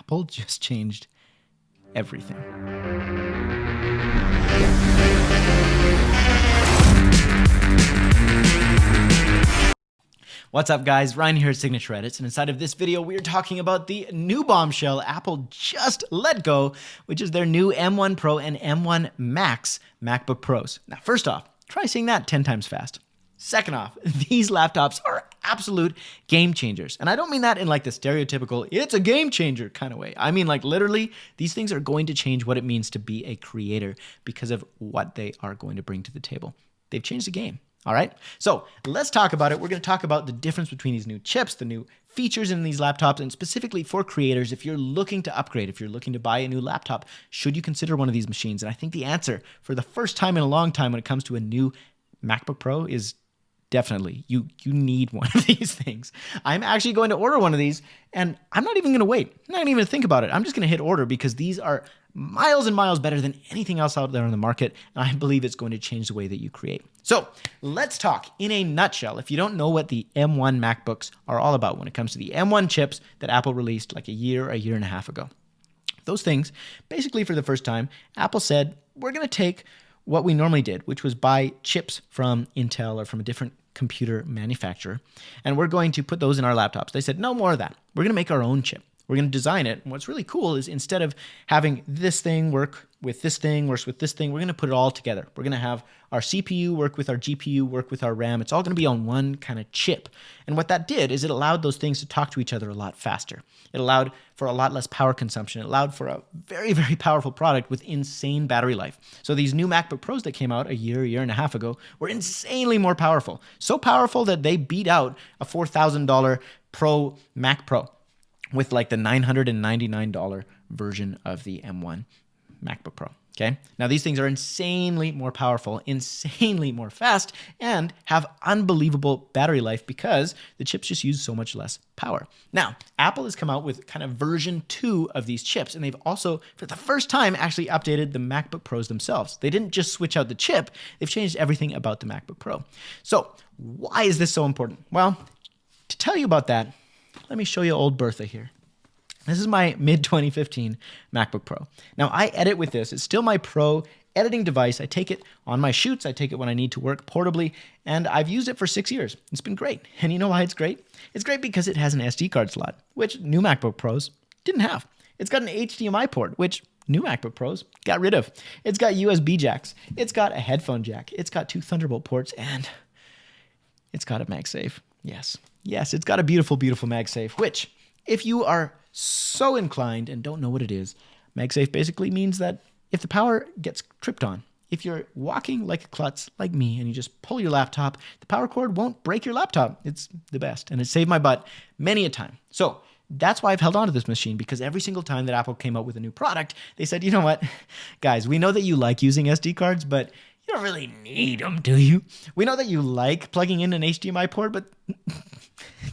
Apple just changed everything. What's up, guys? Ryan here at Signature Edits, and inside of this video, we're talking about the new bombshell Apple just let go, which is their new M1 Pro and M1 Max MacBook Pros. Now, first off, try saying that 10 times fast. Second off, these laptops are absolute game changers. And I don't mean that in like the stereotypical, it's a game changer kind of way. I mean like literally, these things are going to change what it means to be a creator because of what they are going to bring to the table. They've changed the game. All right, so let's talk about it. We're going to talk about the difference between these new chips, the new features in these laptops, and specifically for creators, if you're looking to upgrade, if you're looking to buy a new laptop, should you consider one of these machines? And I think the answer for the first time in a long time when it comes to a new MacBook Pro is definitely you need one of these things. I'm actually going to order one of these, and I'm not even going to wait. I'm not even going to think about it. I'm just going to hit order because these are miles and miles better than anything else out there on the market, and I believe it's going to change the way that you create. So let's talk in a nutshell. If you don't know what the M1 MacBooks are all about when it comes to the M1 chips that Apple released like a year and a half ago. Those things, basically for the first time, Apple said, we're going to take what we normally did, which was buy chips from Intel or from a different computer manufacturer, and we're going to put those in our laptops. They said, no more of that. We're going to make our own chip. We're going to design it. And what's really cool is instead of having this thing work with this thing, works with this thing, we're going to put it all together. We're going to have our CPU work with our GPU, work with our RAM. It's all going to be on one kind of chip. And what that did is it allowed those things to talk to each other a lot faster. It allowed for a lot less power consumption. It allowed for a very, very powerful product with insane battery life. So these new MacBook Pros that came out a year and a half ago were insanely more powerful. So powerful that they beat out a $4,000 Pro Mac Pro with like the $999 version of the M1 MacBook Pro, okay? Now, these things are insanely more powerful, insanely more fast, and have unbelievable battery life because the chips just use so much less power. Now, Apple has come out with kind of version 2 of these chips, and they've also, for the first time, actually updated the MacBook Pros themselves. They didn't just switch out the chip, they've changed everything about the MacBook Pro. So, why is this so important? Well, to tell you about that, let me show you old Bertha here. This is my mid-2015 MacBook Pro. Now, I edit with this. It's still my pro editing device. I take it on my shoots. I take it when I need to work portably, and I've used it for 6 years. It's been great. And you know why it's great? It's great because it has an SD card slot, which new MacBook Pros didn't have. It's got an HDMI port, which new MacBook Pros got rid of. It's got USB jacks. It's got a headphone jack. It's got 2 Thunderbolt ports, and it's got a MagSafe. Yes, it's got a beautiful, beautiful MagSafe, which, if you are so inclined and don't know what it is, MagSafe basically means that if the power gets tripped on, if you're walking like a klutz like me and you just pull your laptop, the power cord won't break your laptop. It's the best, and it saved my butt many a time. So that's why I've held on to this machine, because every single time that Apple came out with a new product, they said, you know what, guys, we know that you like using SD cards, but you don't really need them, do you? We know that you like plugging in an HDMI port, but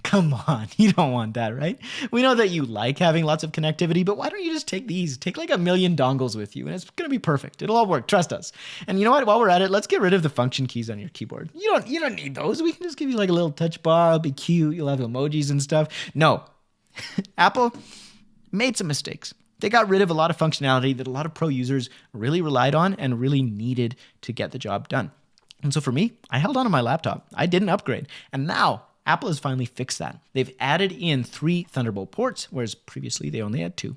come on, you don't want that, right? We know that you like having lots of connectivity, but why don't you just take these? Take like 1 million dongles with you, and it's going to be perfect. It'll all work. Trust us. And you know what? While we're at it, let's get rid of the function keys on your keyboard. You don't need those. We can just give you like a little touch bar. It'll be cute. You'll have emojis and stuff. No. Apple made some mistakes. They got rid of a lot of functionality that a lot of pro users really relied on and really needed to get the job done. And so for me, I held on to my laptop. I didn't upgrade. And now Apple has finally fixed that. They've added in 3 Thunderbolt ports, whereas previously they only had 2.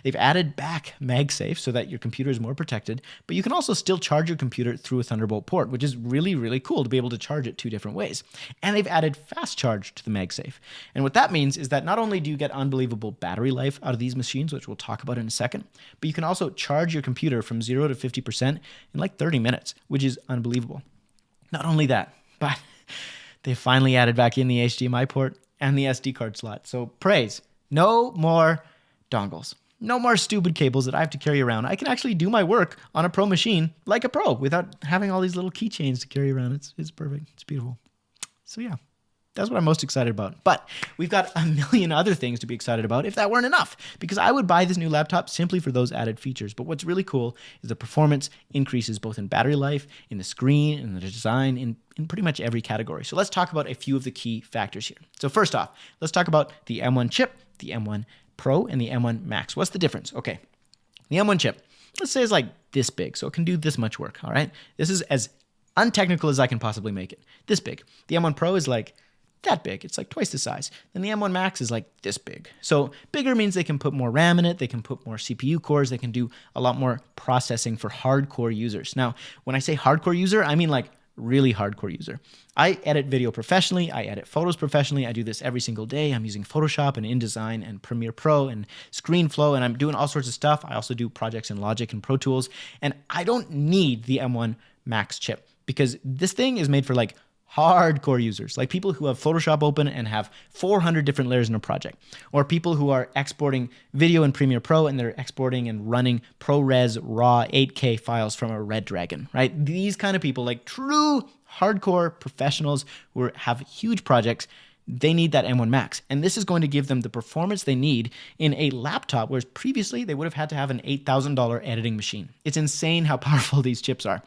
They've added back MagSafe so that your computer is more protected, but you can also still charge your computer through a Thunderbolt port, which is really, really cool to be able to charge it 2 different ways. And they've added fast charge to the MagSafe. And what that means is that not only do you get unbelievable battery life out of these machines, which we'll talk about in a second, but you can also charge your computer from 0 to 50% in like 30 minutes, which is unbelievable. Not only that, but they finally added back in the HDMI port and the SD card slot. So praise. No more dongles. No more stupid cables that I have to carry around. I can actually do my work on a pro machine like a pro without having all these little keychains to carry around. It's perfect. It's beautiful. So yeah, that's what I'm most excited about. But we've got a million other things to be excited about if that weren't enough, because I would buy this new laptop simply for those added features. But what's really cool is the performance increases both in battery life, in the screen, in the design, in pretty much every category. So let's talk about a few of the key factors here. So first off, let's talk about the M1 chip, the M1 Pro and the M1 Max. What's the difference? Okay, the M1 chip, let's say it's like this big, so it can do this much work, all right? This is as untechnical as I can possibly make it. This big. The M1 Pro is like that big. It's like twice the size. Then the M1 Max is like this big. So bigger means they can put more RAM in it, they can put more CPU cores, they can do a lot more processing for hardcore users. Now, when I say hardcore user, I mean like really hardcore user. I edit video professionally, I edit photos professionally, I do this every single day. I'm using Photoshop and InDesign and Premiere Pro and ScreenFlow, and I'm doing all sorts of stuff. I also do projects in Logic and Pro Tools, and I don't need the M1 Max chip because this thing is made for like hardcore users, like people who have Photoshop open and have 400 different layers in a project, or people who are exporting video in Premiere Pro and they're exporting and running ProRes RAW 8K files from a Redragon, right? These kind of people, like true hardcore professionals who have huge projects, they need that M1 Max. And this is going to give them the performance they need in a laptop, whereas previously they would have had to have an $8,000 editing machine. It's insane how powerful these chips are.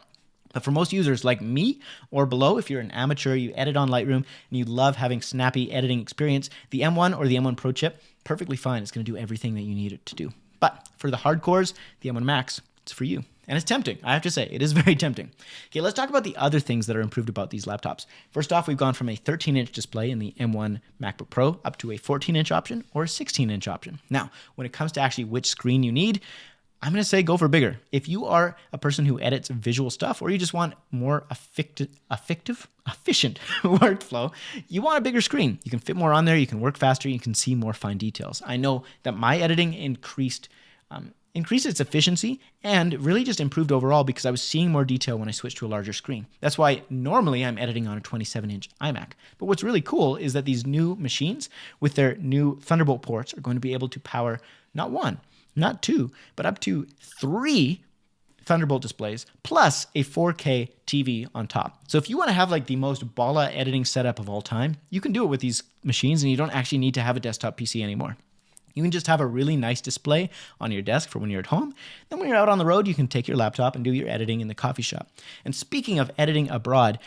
But for most users like me or below, if you're an amateur, you edit on Lightroom, and you love having snappy editing experience, the M1 or the M1 Pro chip, perfectly fine. It's going to do everything that you need it to do. But for the hardcores, the M1 Max, it's for you. And it's tempting. I have to say, it is very tempting. Okay, let's talk about the other things that are improved about these laptops. First off, we've gone from a 13-inch display in the M1 MacBook Pro up to a 14-inch option or a 16-inch option. Now, when it comes to actually which screen you need, I'm going to say go for bigger. If you are a person who edits visual stuff or you just want more efficient workflow, you want a bigger screen. You can fit more on there, you can work faster, you can see more fine details. I know that my editing increased its efficiency and really just improved overall because I was seeing more detail when I switched to a larger screen. That's why normally I'm editing on a 27-inch iMac. But what's really cool is that these new machines with their new Thunderbolt ports are going to be able to power not one, not two, but up to 3 Thunderbolt displays plus a 4K TV on top. So if you want to have like the most balla editing setup of all time, you can do it with these machines and you don't actually need to have a desktop PC anymore. You can just have a really nice display on your desk for when you're at home. Then when you're out on the road, you can take your laptop and do your editing in the coffee shop. And speaking of editing abroad,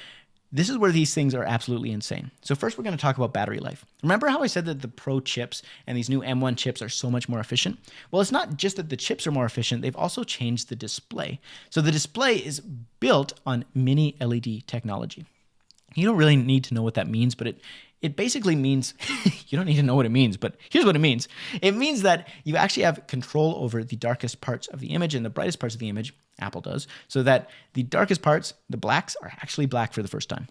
this is where these things are absolutely insane. So first we're going to talk about battery life. Remember how I said that the Pro chips and these new M1 chips are so much more efficient? Well, it's not just that the chips are more efficient, they've also changed the display. So the display is built on mini LED technology. You don't really need to know what that means, but it basically means, you don't need to know what it means, but here's what it means. It means that you actually have control over the darkest parts of the image and the brightest parts of the image, Apple does, so that the darkest parts, the blacks, are actually black for the first time.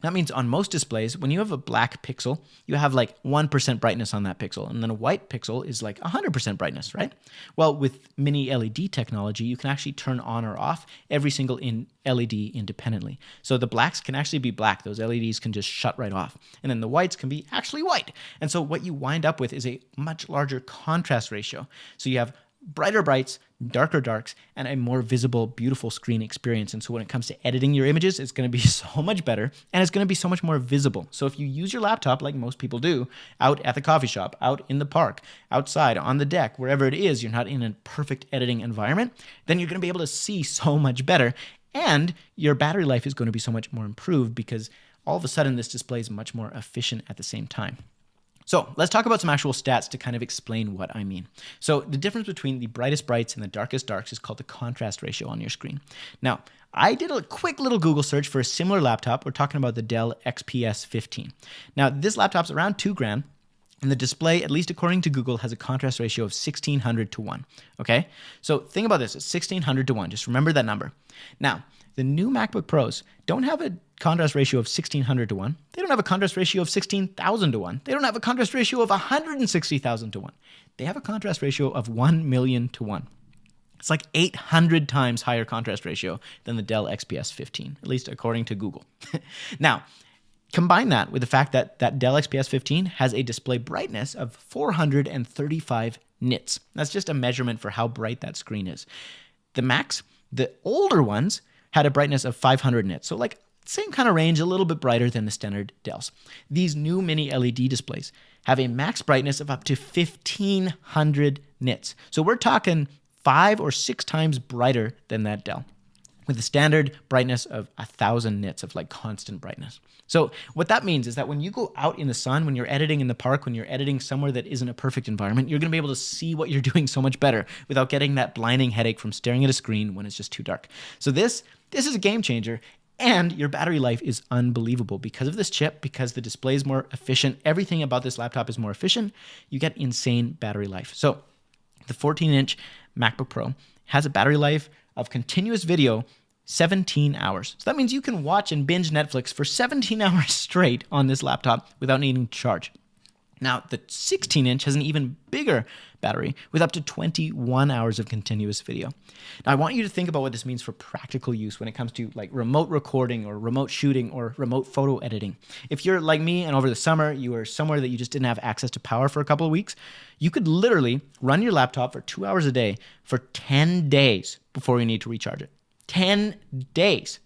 That means on most displays, when you have a black pixel, you have like 1% brightness on that pixel, and then a white pixel is like 100% brightness, right? Well, with mini LED technology, you can actually turn on or off every single LED independently. So the blacks can actually be black. Those LEDs can just shut right off. And then the whites can be actually white. And so what you wind up with is a much larger contrast ratio. So you have brighter brights, darker darks, and a more visible, beautiful screen experience. And so when it comes to editing your images, it's going to be so much better, and it's going to be so much more visible. So if you use your laptop, like most people do, out at the coffee shop, out in the park, outside, on the deck, wherever it is, you're not in a perfect editing environment, then you're going to be able to see so much better, and your battery life is going to be so much more improved because all of a sudden this display is much more efficient at the same time. So let's talk about some actual stats to kind of explain what I mean. So the difference between the brightest brights and the darkest darks is called the contrast ratio on your screen. Now, I did a quick little Google search for a similar laptop. We're talking about the Dell XPS 15. Now, this laptop's around $2,000, and the display, at least according to Google, has a contrast ratio of 1600 to 1. Okay? So think about this. It's 1600 to 1. Just remember that number. Now, the new MacBook Pros don't have a contrast ratio of 1600 to 1. They don't have a contrast ratio of 16,000 to 1. They don't have a contrast ratio of 160,000 to 1. They have a contrast ratio of 1 million to 1. It's like 800 times higher contrast ratio than the Dell XPS 15, at least according to Google. Now, combine that with the fact that that Dell XPS 15 has a display brightness of 435 nits. That's just a measurement for how bright that screen is. The Macs, the older ones, had a brightness of 500 nits. So like same kind of range, a little bit brighter than the standard Dells. These new mini LED displays have a max brightness of up to 1500 nits. So we're talking 5 or 6 times brighter than that Dell. with a standard brightness of 1,000 nits of like constant brightness. So what that means is that when you go out in the sun, when you're editing in the park, when you're editing somewhere that isn't a perfect environment, you're going to be able to see what you're doing so much better without getting that blinding headache from staring at a screen when it's just too dark. So this is a game changer. And your battery life is unbelievable because of this chip, because the display is more efficient. Everything about this laptop is more efficient. You get insane battery life. So the 14-inch MacBook Pro has a battery life of continuous video 17 hours. So that means you can watch and binge Netflix for 17 hours straight on this laptop without needing to charge. Now, the 16-inch has an even bigger battery with up to 21 hours of continuous video. Now, I want you to think about what this means for practical use when it comes to like remote recording or remote shooting or remote photo editing. If you're like me and over the summer, you were somewhere that you just didn't have access to power for a couple of weeks, you could literally run your laptop for 2 hours a day for 10 days before you need to recharge it. 10 days.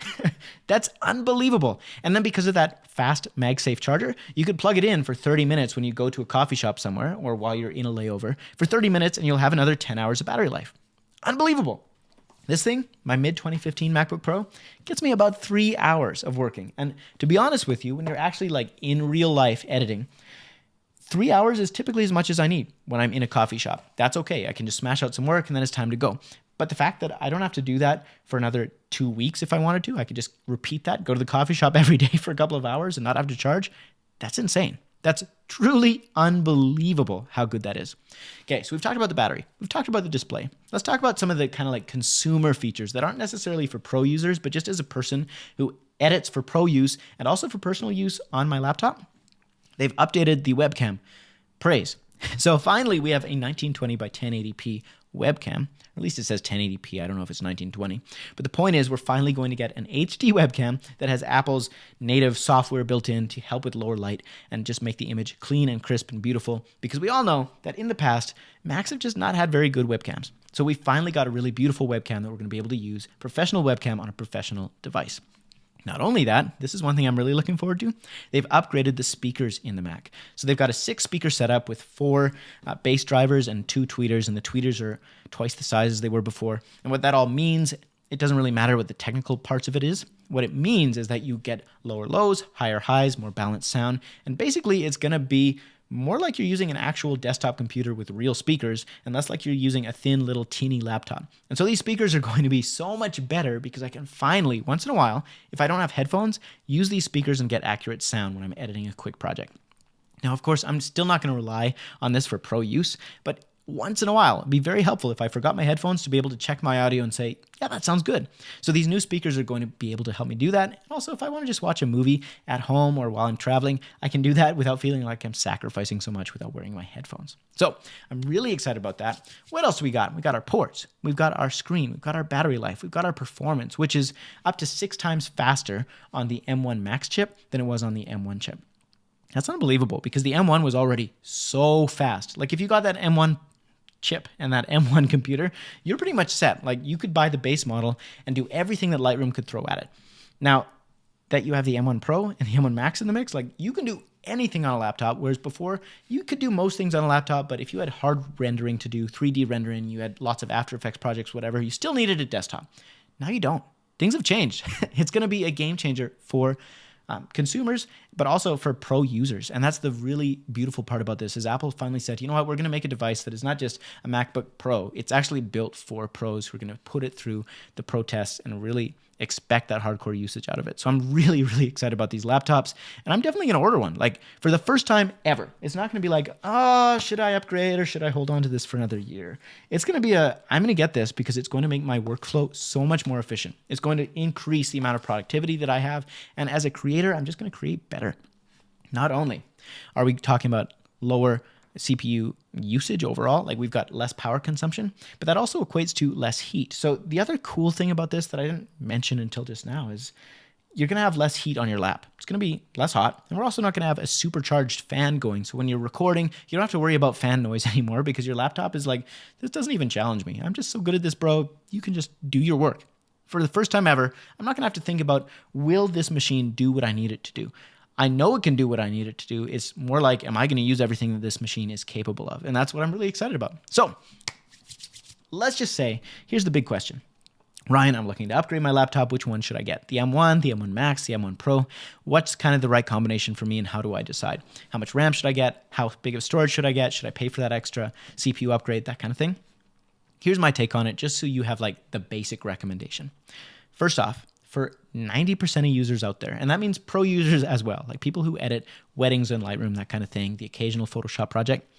That's unbelievable. And then because of that fast MagSafe charger, you could plug it in for 30 minutes when you go to a coffee shop somewhere or while you're in a layover for 30 minutes and you'll have another 10 hours of battery life. Unbelievable. This thing, my mid-2015 MacBook Pro, gets me about 3 hours of working. And to be honest with you, when you're actually like in real life editing, 3 hours is typically as much as I need when I'm in a coffee shop. That's okay. I can just smash out some work and then it's time to go. But the fact that I don't have to do that for another 2 weeks if I wanted to, I could just repeat that, go to the coffee shop every day for a couple of hours and not have to charge, that's insane. That's truly unbelievable how good that is. Okay, so we've talked about the battery. We've talked about the display. Let's talk about some of the kind of like consumer features that aren't necessarily for pro users, but just as a person who edits for pro use and also for personal use on my laptop. They've updated the webcam. Praise. So finally, we have a 1920 by 1080p webcam. At least it says 1080p. I don't know if it's 1920. But the point is we're finally going to get an HD webcam that has Apple's native software built in to help with lower light and just make the image clean and crisp and beautiful. Because we all know that in the past, Macs have just not had very good webcams. So we finally got a really beautiful webcam that we're going to be able to use, professional webcam on a professional device. Not only that, this is one thing I'm really looking forward to. They've upgraded the speakers in the Mac. So they've got a 6-speaker setup with 4 bass drivers and 2 tweeters, and the tweeters are twice the size as they were before. And what that all means, it doesn't really matter what the technical parts of it is. What it means is that you get lower lows, higher highs, more balanced sound, and basically it's going to be more like you're using an actual desktop computer with real speakers and less like you're using a thin little teeny laptop. And so these speakers are going to be so much better because I can finally, once in a while, if I don't have headphones, use these speakers and get accurate sound when I'm editing a quick project. Now, of course, I'm still not going to rely on this for pro use, but once in a while, it'd be very helpful if I forgot my headphones to be able to check my audio and say, yeah, that sounds good. So these new speakers are going to be able to help me do that. And also, if I want to just watch a movie at home or while I'm traveling, I can do that without feeling like I'm sacrificing so much without wearing my headphones. So I'm really excited about that. What else do we got? We got our ports. We've got our screen. We've got our battery life. We've got our performance, which is up to 6 times faster on the M1 Max chip than it was on the M1 chip. That's unbelievable because the M1 was already so fast. Like if you got that M1 chip and that M1 computer, you're pretty much set. Like you could buy the base model and do everything that Lightroom could throw at it. Now that you have the M1 Pro and the M1 Max in the mix, like you can do anything on a laptop, whereas before you could do most things on a laptop, but if you had hard rendering to do, 3D rendering, you had lots of After Effects projects, whatever, you still needed a desktop. Now you don't. Things have changed. It's going to be a game changer for consumers, but also for pro users. And that's the really beautiful part about this is Apple finally said, you know what, we're going to make a device that is not just a MacBook Pro. It's actually built for pros. We're going to put it through the pro tests and really expect that hardcore usage out of it. So I'm really, really excited about these laptops, and I'm definitely going to order one. Like for the first time ever. It's not going to be like, oh, should I upgrade or should I hold on to this for another year? It's going to be I'm going to get this because it's going to make my workflow so much more efficient. It's going to increase the amount of productivity that I have. And as a creator, I'm just going to create better. Not only are we talking about lower CPU usage overall, like we've got less power consumption, but that also equates to less heat. So the other cool thing about this that I didn't mention until just now is you're going to have less heat on your lap. It's going to be less hot, and we're also not going to have a supercharged fan going. So when you're recording, you don't have to worry about fan noise anymore because your laptop is like, this doesn't even challenge me. I'm just so good at this, bro. You can just do your work. For the first time ever, I'm not going to have to think about, will this machine do what I need it to do? I know it can do what I need it to do. It's more like, am I going to use everything that this machine is capable of? And that's what I'm really excited about. So let's just say, here's the big question. Ryan, I'm looking to upgrade my laptop. Which one should I get? The M1, the M1 Max, the M1 Pro? What's kind of the right combination for me, and how do I decide? How much RAM should I get? How big of storage should I get? Should I pay for that extra CPU upgrade? That kind of thing. Here's my take on it, just so you have like the basic recommendation. First off, for 90% of users out there, and that means pro users as well, like people who edit weddings in Lightroom, that kind of thing, the occasional Photoshop project,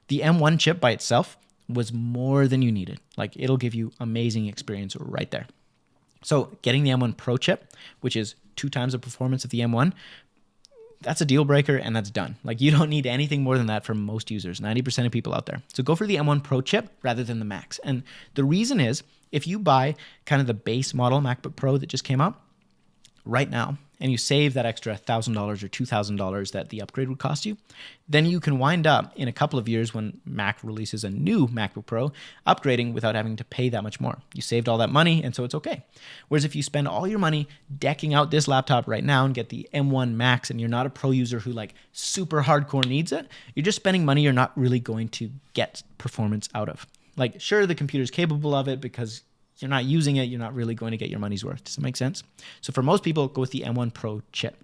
the M1 chip by itself was more than you needed. Like, it'll give you amazing experience right there. So getting the M1 Pro chip, which is 2 times the performance of the M1, that's a deal breaker, and that's done. Like, you don't need anything more than that for most users, 90% of people out there. So go for the M1 Pro chip rather than the Max. And the reason is, if you buy kind of the base model MacBook Pro that just came out right now, and you save that extra $1,000 or $2,000 that the upgrade would cost you, then you can wind up in a couple of years when Mac releases a new MacBook Pro upgrading without having to pay that much more. You saved all that money, and so it's okay. Whereas if you spend all your money decking out this laptop right now and get the M1 Max, and you're not a pro user who like super hardcore needs it, you're just spending money you're not really going to get performance out of. Like, sure, the computer's capable of it because you're not using it, you're not really going to get your money's worth. Does that make sense? So for most people, go with the M1 Pro chip.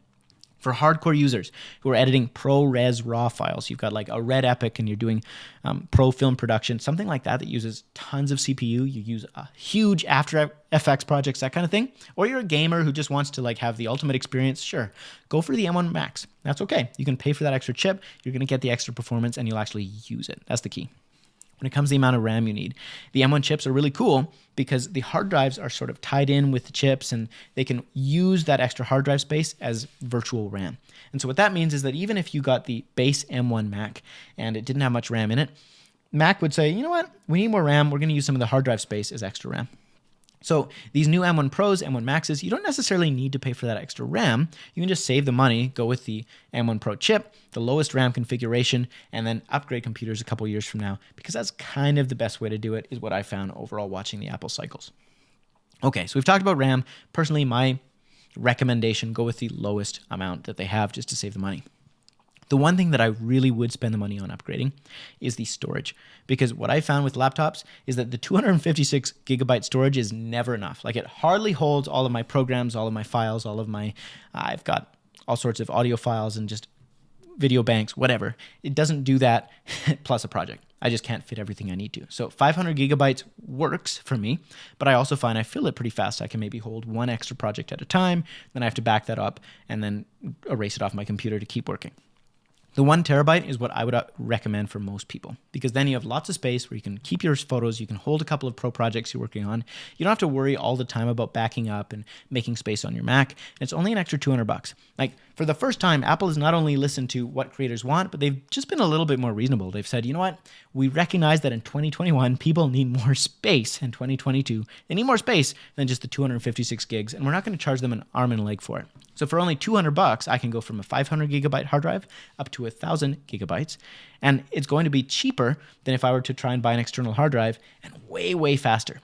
For hardcore users who are editing ProRes RAW files, you've got like a Red Epic and you're doing pro film production, something like that uses tons of CPU, you use a huge After Effects projects, that kind of thing, or you're a gamer who just wants to like have the ultimate experience, sure, go for the M1 Max. That's okay. You can pay for that extra chip, you're going to get the extra performance, and you'll actually use it. That's the key. When it comes to the amount of RAM you need, the M1 chips are really cool because the hard drives are sort of tied in with the chips, and they can use that extra hard drive space as virtual RAM. And so what that means is that even if you got the base M1 Mac and it didn't have much RAM in it, Mac would say, you know what, we need more RAM, we're going to use some of the hard drive space as extra RAM. So these new M1 Pros, M1 Maxes, you don't necessarily need to pay for that extra RAM. You can just save the money, go with the M1 Pro chip, the lowest RAM configuration, and then upgrade computers a couple years from now, because that's kind of the best way to do it, is what I found overall watching the Apple cycles. Okay, so we've talked about RAM. Personally, my recommendation, go with the lowest amount that they have just to save the money. The one thing that I really would spend the money on upgrading is the storage, because what I found with laptops is that the 256 gigabyte storage is never enough. Like, it hardly holds all of my programs, all of my files, all of my, I've got all sorts of audio files and just video banks, whatever. It doesn't do that plus a project. I just can't fit everything I need to. So 500 gigabytes works for me, but I also find I fill it pretty fast. I can maybe hold one extra project at a time, then I have to back that up and then erase it off my computer to keep working. The 1 terabyte is what I would recommend for most people, because then you have lots of space where you can keep your photos, you can hold a couple of pro projects you're working on. You don't have to worry all the time about backing up and making space on your Mac. And it's only an extra $200. Like, for the first time, Apple has not only listened to what creators want, but they've just been a little bit more reasonable. They've said, you know what? We recognize that in 2021, people need more space. In 2022, they need more space than just the 256 gigs, and we're not going to charge them an arm and a leg for it. So for only $200, I can go from a 500 gigabyte hard drive up to 1,000 gigabytes. And it's going to be cheaper than if I were to try and buy an external hard drive, and way, way faster.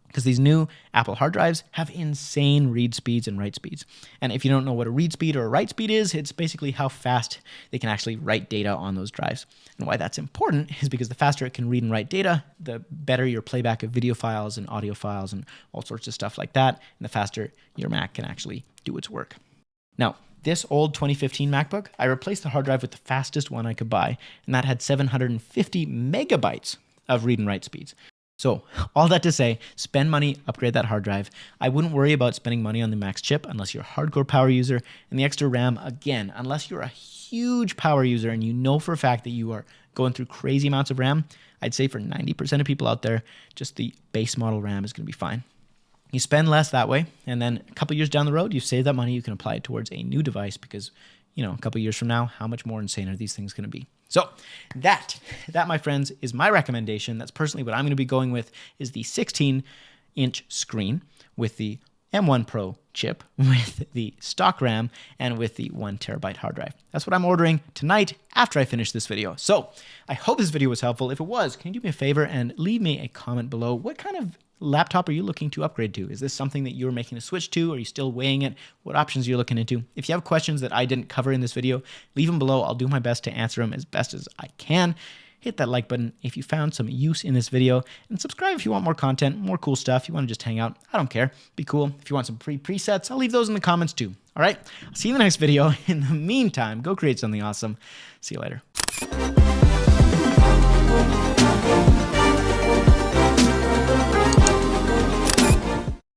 Because these new Apple hard drives have insane read speeds and write speeds. And if you don't know what a read speed or a write speed is, it's basically how fast they can actually write data on those drives. And why that's important is because the faster it can read and write data, the better your playback of video files and audio files and all sorts of stuff like that, and the faster your Mac can actually do its work. Now, this old 2015 MacBook, I replaced the hard drive with the fastest one I could buy, and that had 750 megabytes of read and write speeds. So all that to say, spend money, upgrade that hard drive. I wouldn't worry about spending money on the Max chip unless you're a hardcore power user, and the extra RAM, again, unless you're a huge power user and you know for a fact that you are going through crazy amounts of RAM, I'd say for 90% of people out there, just the base model RAM is going to be fine. You spend less that way, and then a couple years down the road, you save that money, you can apply it towards a new device, because, you know, a couple years from now, how much more insane are these things going to be? So that, my friends, is my recommendation. That's personally what I'm going to be going with, is the 16-inch screen with the M1 Pro chip, with the stock RAM, and with the 1 terabyte hard drive. That's what I'm ordering tonight after I finish this video. So I hope this video was helpful. If it was, can you do me a favor and leave me a comment below? What kind of laptop are you looking to upgrade to? Is this something that you're making a switch to? Are you still weighing it? What options are you looking into? If you have questions that I didn't cover in this video, leave them below. I'll do my best to answer them as best as I can. hit that like button if you found some use in this video, and subscribe if you want more content, more cool stuff. You want to just hang out, I don't care. Be cool. If you want some free presets, I'll leave those in the comments too. All right, I'll see you in the next video. In the meantime, go create something awesome. See you later.